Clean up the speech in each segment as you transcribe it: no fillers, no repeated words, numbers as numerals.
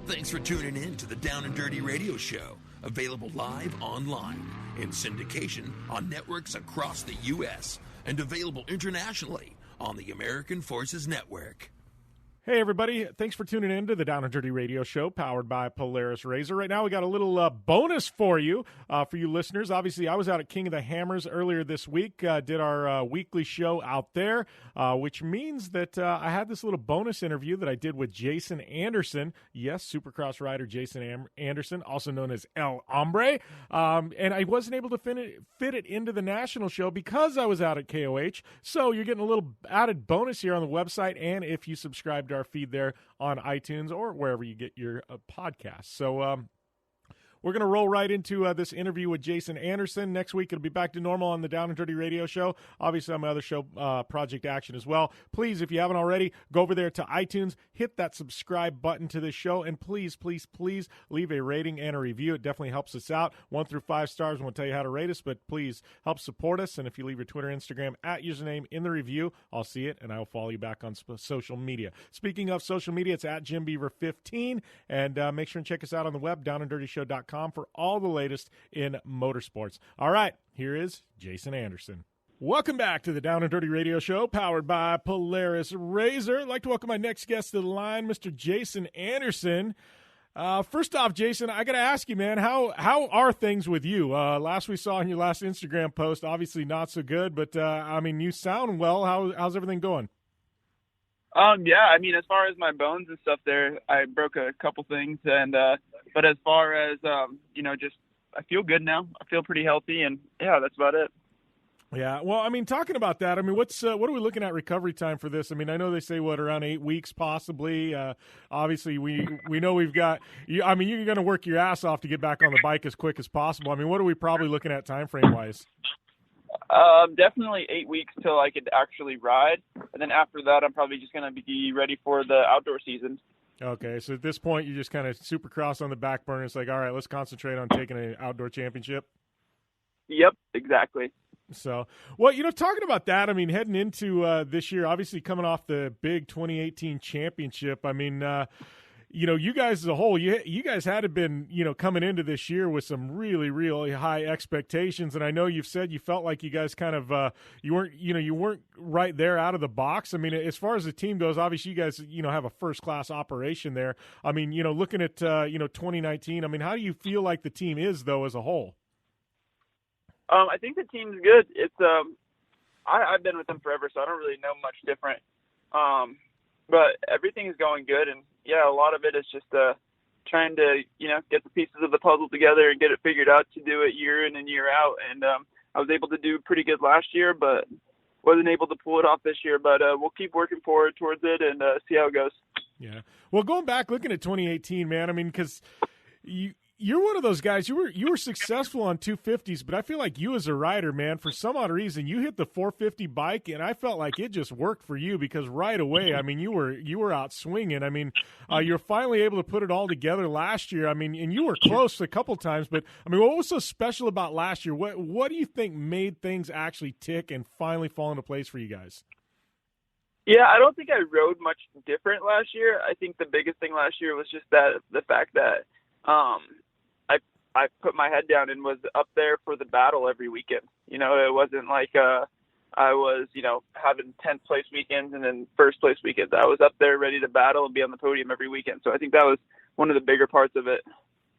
Thanks for tuning in to the Down and Dirty Radio Show, available live online, in syndication on networks across the U.S., and available internationally on the American Forces Network. Hey, everybody. Thanks for tuning in to the Down and Dirty Radio Show, powered by Polaris Razor. Right now, we got a little bonus for you listeners. Obviously, I was out at King of the Hammers earlier this week, did our weekly show out there, which means that I had this little bonus interview that I did with Jason Anderson. Yes, Supercross rider Jason Anderson, also known as El Hombre. And I wasn't able to fit it into the national show because I was out at KOH. So you're getting a little added bonus here on the website, and if you subscribe to our feed there on iTunes or wherever you get your podcasts. So we're going to roll right into this interview with Jason Anderson. Next week, it'll be back to normal on the Down and Dirty Radio Show. Obviously, on my other show, Project Action as well. Please, if you haven't already, go over there to iTunes, hit that subscribe button to this show, and please, please, please leave a rating and a review. It definitely helps us out. 1 through 5 stars, we won't tell you how to rate us, but please help support us. And if you leave your Twitter, Instagram, @username in the review, I'll see it, and I will follow you back on social media. Speaking of social media, it's @JimBeaver15, and make sure and check us out on the web, downanddirtyshow.com, for all the latest in motorsports. All right, here is Jason Anderson. Welcome back to the Down and Dirty Radio Show, powered by Polaris Razor. I'd like to welcome my next guest to the line, Mr. Jason Anderson. First off, Jason, I got to ask you, man, how are things with you? Last we saw in your last Instagram post, obviously not so good, but I mean, you sound well. How's everything going? Yeah, I mean, as far as my bones and stuff there, I broke a couple things, and but as far as just I feel good now. I feel pretty healthy, and yeah, that's about it. Yeah, well, I mean, talking about that, I mean, what are we looking at recovery time for this? I mean, I know they say around 8 weeks possibly. Obviously, we know we've got. I mean, you're going to work your ass off to get back on the bike as quick as possible. I mean, what are we probably looking at time frame wise? Definitely 8 weeks till I could actually ride, and then after that, I'm probably just going to be ready for the outdoor season. Okay, so at this point, you just kind of Supercross on the back burner. It's like, all right, let's concentrate on taking an outdoor championship. Yep, exactly. So, well, talking about that, I mean, heading into this year, obviously coming off the big 2018 championship, I mean, you guys as a whole, you guys had to been, coming into this year with some really, really high expectations. And I know you've said you felt like you guys kind of, you weren't right there out of the box. I mean, as far as the team goes, obviously you guys, have a first-class operation there. I mean, looking at, 2019, I mean, how do you feel like the team is, though, as a whole? I think the team's good. It's, I've been with them forever, so I don't really know much different. But everything is going good, and yeah, a lot of it is just trying to, get the pieces of the puzzle together and get it figured out to do it year in and year out. And I was able to do pretty good last year, but wasn't able to pull it off this year. But we'll keep working forward towards it and see how it goes. Yeah. Well, going back, looking at 2018, man, I mean, because you're one of those guys. You were successful on 250s, but I feel like you as a rider, man, for some odd reason, you hit the 450 bike, and I felt like it just worked for you because right away, I mean, you were out swinging. I mean, you're finally able to put it all together last year. I mean, and you were close a couple times, but I mean, what was so special about last year? What do you think made things actually tick and finally fall into place for you guys? Yeah, I don't think I rode much different last year. I think the biggest thing last year was just the fact that I put my head down and was up there for the battle every weekend. It wasn't like I was, having 10th place weekends and then first place weekends. I was up there ready to battle and be on the podium every weekend. So I think that was one of the bigger parts of it.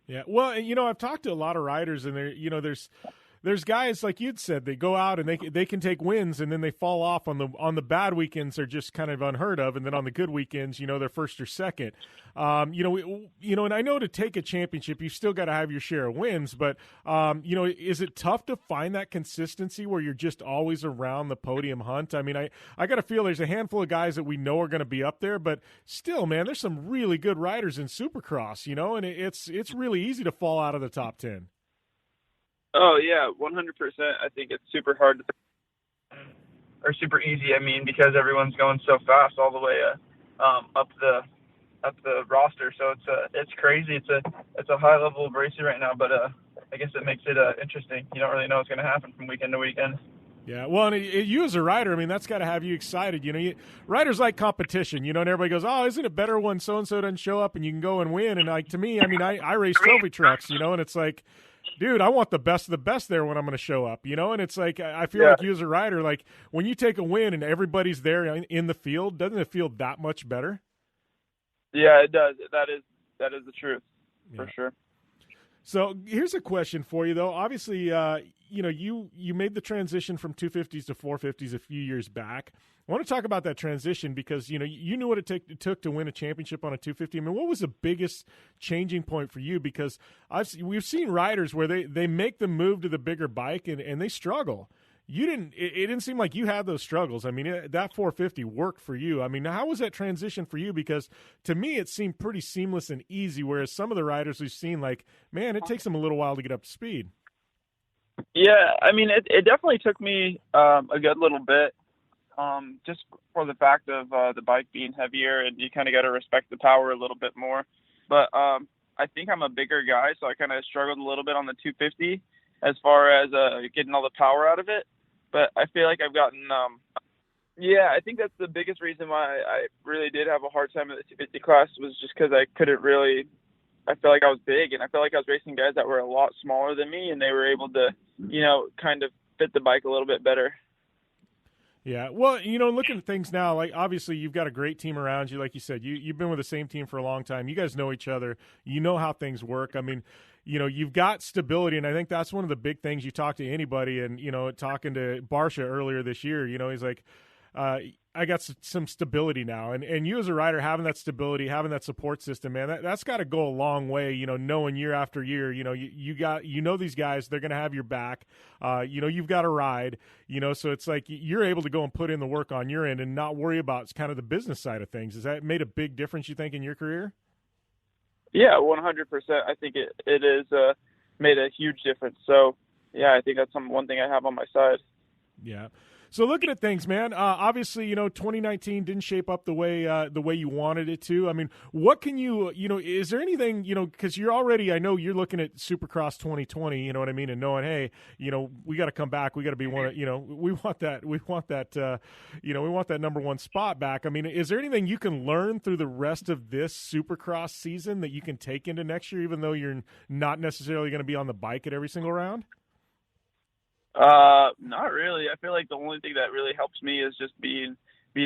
Yeah. Well, I've talked to a lot of riders, and there's guys like you'd said, they go out and they can take wins, and then they fall off on the bad weekends. They're just kind of unheard of, and then on the good weekends, they're first or second. And I know to take a championship, you still got to have your share of wins, but is it tough to find that consistency where you're just always around the podium hunt? I mean, I got to feel there's a handful of guys that we know are going to be up there, but still, man, there's some really good riders in Supercross, and it's really easy to fall out of the top 10. Oh, yeah, 100%. I think it's super hard or super easy, because everyone's going so fast all the way up the roster. So it's crazy. It's a high level of racing right now, but I guess it makes it interesting. You don't really know what's going to happen from weekend to weekend. Yeah, well, and you as a rider, I mean, that's got to have you excited. Riders like competition, and everybody goes, oh, isn't it better when so-and-so doesn't show up and you can go and win? And, like, to me, I mean, I race trophy trucks, and it's like, dude, I want the best of the best there when I'm going to show up, and it's like, I feel like you as a rider, like, when you take a win and everybody's there in the field, doesn't it feel that much better? Yeah, it does. That is the truth, for sure. So here's a question for you, though. Obviously, you made the transition from 250s to 450s a few years back. I want to talk about that transition because, you knew what it took to win a championship on a 250. I mean, what was the biggest changing point for you? Because we've seen riders where they make the move to the bigger bike and they struggle. You didn't. It didn't seem like you had those struggles. I mean, that 450 worked for you. I mean, how was that transition for you? Because to me, it seemed pretty seamless and easy. Whereas some of the riders we've seen, like, man, it takes them a little while to get up to speed. Yeah, I mean, it definitely took me a good little bit, just for the fact of the bike being heavier, and you kind of got to respect the power a little bit more. But I think I'm a bigger guy, so I kind of struggled a little bit on the 250 as far as getting all the power out of it. But I feel like I've gotten, I think that's the biggest reason why I really did have a hard time in the 250 class was just because I felt like I was big, and I felt like I was racing guys that were a lot smaller than me, and they were able to, kind of fit the bike a little bit better. Yeah, well, looking at things now, like, obviously you've got a great team around you. Like you said, you've been with the same team for a long time. You guys know each other. You know how things work. I mean, you've got stability, and I think that's one of the big things. You talk to anybody, and, talking to Barsha earlier this year, he's like, I got some stability now. And you as a rider, having that stability, having that support system, man, that's got to go a long way, knowing year after year, these guys, they're going to have your back. You've got a ride, so it's like you're able to go and put in the work on your end and not worry about kind of the business side of things. Has that made a big difference, you think, in your career? Yeah, 100%. I think it is made a huge difference. So, yeah, I think that's one thing I have on my side. Yeah. So looking at things, man, obviously, 2019 didn't shape up the way you wanted it to. I mean, what can you, is there anything, because you're already, I know you're looking at Supercross 2020, you know what I mean, and knowing, hey, we got to come back, we got to be one, we want that, we want that number one spot back. I mean, is there anything you can learn through the rest of this Supercross season that you can take into next year, even though you're not necessarily going to be on the bike at every single round? Not really. I feel like the only thing that really helps me is just being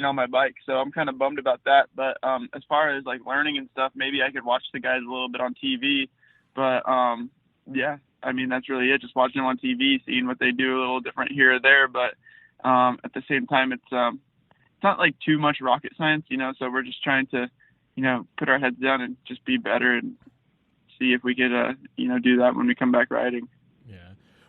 on my bike. So I'm kind of bummed about that. But as far as like learning and stuff, maybe I could watch the guys a little bit on TV. But yeah, I mean, that's really it. Just watching them on TV, seeing what they do a little different here or there. But at the same time, it's not like too much rocket science, so we're just trying to, put our heads down and just be better and see if we could, do that when we come back riding.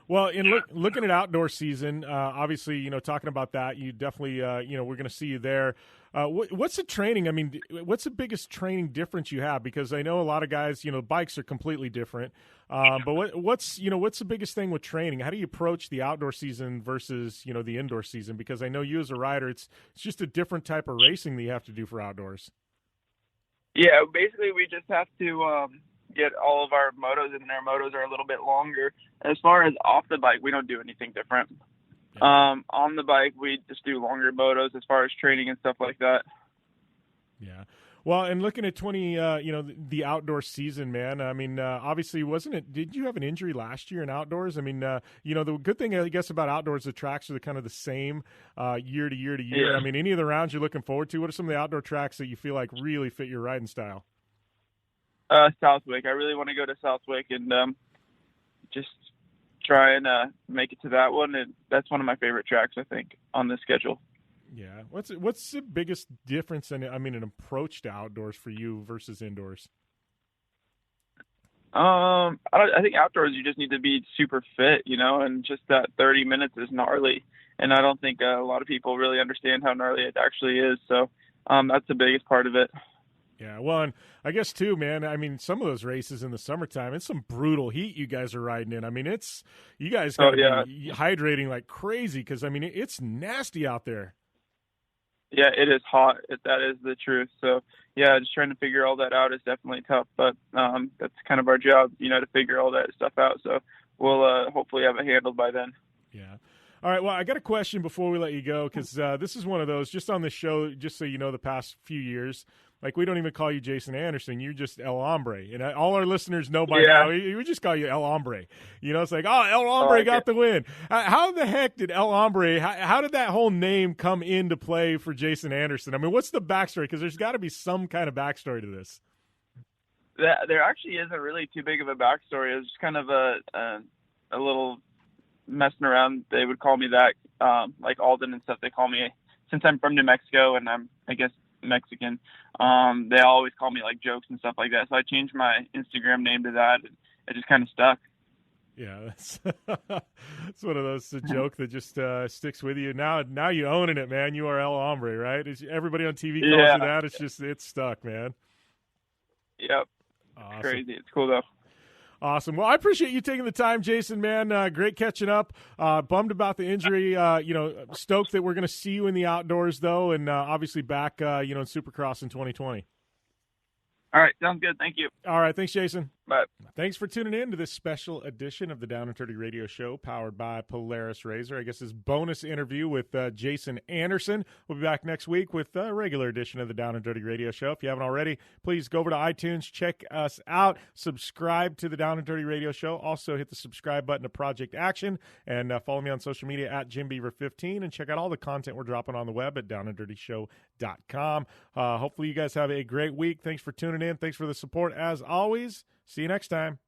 Well, in looking at outdoor season, obviously, talking about that, you definitely, we're going to see you there. What's the training? I mean, what's the biggest training difference you have? Because I know a lot of guys, bikes are completely different. But what's the biggest thing with training? How do you approach the outdoor season versus, the indoor season? Because I know you as a rider, it's just a different type of racing that you have to do for outdoors. Yeah, basically we just have to get all of our motos, and our motos are a little bit longer. As far as off the bike, we don't do anything different. Yeah. On the bike, we just do longer motos as far as training and stuff like that. Yeah. Well, and looking at the outdoor season, man, I mean, obviously, did you have an injury last year in outdoors? I mean, the good thing, I guess, about outdoors, the tracks are kind of the same year to year to year. Yeah. I mean, any of the rounds you're looking forward to, what are some of the outdoor tracks that you feel like really fit your riding style? Southwick. I really want to go to Southwick and just try and make it to that one. And that's one of my favorite tracks, I think, on the schedule. Yeah. What's the biggest difference in an approach to outdoors for you versus indoors? I think outdoors you just need to be super fit, and just that 30 minutes is gnarly. And I don't think a lot of people really understand how gnarly it actually is. So that's the biggest part of it. Yeah, well, and I guess, too, man, I mean, some of those races in the summertime, it's some brutal heat you guys are riding in. I mean, you guys got to be hydrating like crazy because, I mean, it's nasty out there. Yeah, it is hot. That is the truth. So, yeah, just trying to figure all that out is definitely tough. But that's kind of our job, to figure all that stuff out. So we'll hopefully have it handled by then. Yeah. All right, well, I got a question before we let you go, because this is one of those, just on the show, just so you know, the past few years, like, we don't even call you Jason Anderson. You're just El Hombre. And all our listeners know by now, we just call you El Hombre. You know, it's like, oh, El Hombre got the win. How the heck did El Hombre, how did that whole name come into play for Jason Anderson? I mean, what's the backstory? Because there's got to be some kind of backstory to this. There actually isn't really too big of a backstory. It was just kind of a little messing around. They would call me that, like Alden and stuff. They call me, since I'm from New Mexico and I'm, I guess, Mexican, they always call me like jokes and stuff like that. So I changed my Instagram name to that, and it just kind of stuck. Yeah, that's it's one of those, a joke that just sticks with you. Now you owning it, man. You are El Hombre, right? Everybody on TV calls you that. It's stuck, man. Yep. Awesome. It's crazy. It's cool though. Awesome. Well, I appreciate you taking the time, Jason, man. Great catching up. Bummed about the injury. Stoked that we're going to see you in the outdoors, though, and obviously back, in Supercross in 2020. All right. Sounds good. Thank you. All right. Thanks, Jason. Bye. Thanks for tuning in to this special edition of the Down and Dirty Radio Show, powered by Polaris Razor. I guess this bonus interview with Jason Anderson. We'll be back next week with a regular edition of the Down and Dirty Radio Show. If you haven't already, please go over to iTunes, check us out, subscribe to the Down and Dirty Radio Show. Also, hit the subscribe button to Project Action, and follow me on social media at JimBeaver15, and check out all the content we're dropping on the web at downanddirtyshow.com. Hopefully, you guys have a great week. Thanks for tuning in. Thanks for the support, as always. See you next time.